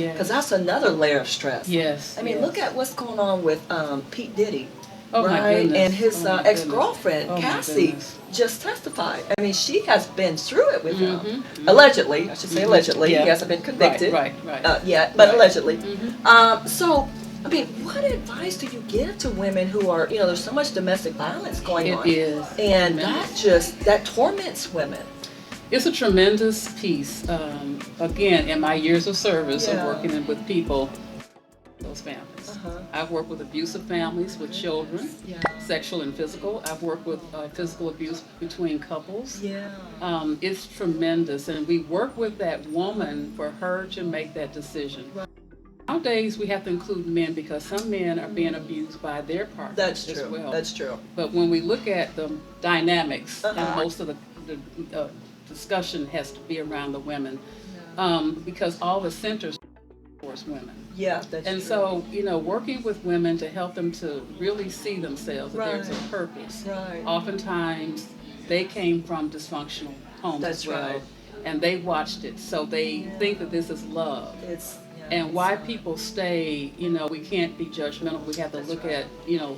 Because that's another layer of stress. Yes. I mean, yes. look at what's going on with Pete Diddy. Oh my Right? goodness. And his Oh my ex-girlfriend, goodness. Oh my Cassie, goodness. just testified. I mean, she has been through it with him. Mhm. Allegedly, I should say allegedly. Yeah. He hasn't been convicted Right. yet, but Right. allegedly. Mhm. So, I mean, what advice do you give to women who are, there's so much domestic violence going on. It is. And tremendous. that torments women. It's a tremendous piece. Again, in my years of service of working with people, those families. I've worked with abusive families with children, sexual and physical. I've worked with physical abuse between couples. It's tremendous, and we work with that woman for her to make that decision. Nowadays, we have to include men because some men are being abused by their partners That's true. as well. That's true. But when we look at the dynamics, and most of the discussion has to be around the women, because all the centers towards women. Yeah, that's And true. so, working with women to help them to really see themselves, that there's a purpose. Right. Oftentimes, they came from dysfunctional homes That's as well, right. and they watched it, so they think that this is love. And why people stay, we can't be judgmental. We have to look at,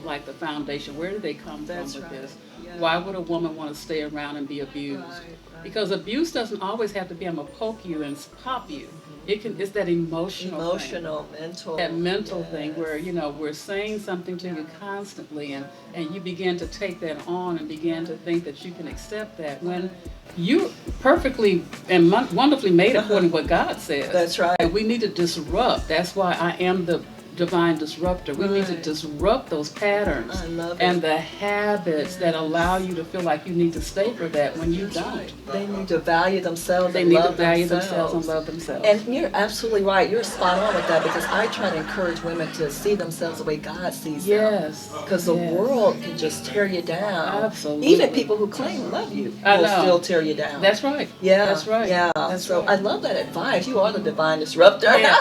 like the foundation. Where did they come from with this? Why would a woman want to stay around and be abused? Because abuse doesn't always have to be, I'm going to poke you and pop you. It's that emotional thing. Mental. That mental thing where, we're saying something to you constantly and you begin to take that on and begin to think that you can accept that when you perfectly and wonderfully made according to what God says. That's right. And we need to disrupt. That's why I am the divine disruptor. We need to disrupt those patterns and the habits that allow you to feel like you need to stay for that when you don't. They need to value themselves. They need to value themselves and love themselves. And you're absolutely right. You're spot on with that because I try to encourage women to see themselves the way God sees them. Yes. Because the world can just tear you down. Absolutely. Even people who claim to love you will still tear you down. That's right. Yeah. That's right. Yeah. That's so right. I love that advice. You are the divine disruptor. Yeah.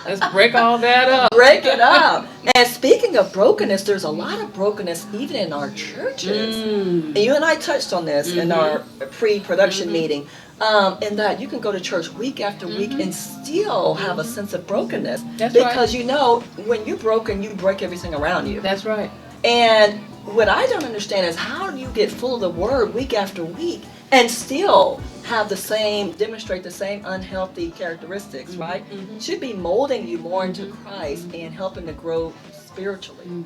Let's break all that up. Break it up. And speaking of brokenness, there's a lot of brokenness even in our churches. And you and I touched on this in our pre-production meeting. In that you can go to church week after week and still have a sense of brokenness. That's because when you're broken, you break everything around you. That's right. And what I don't understand is how do you get full of the word week after week and still demonstrate the same unhealthy characteristics, right? Should be molding you more into Christ and helping to grow spiritually.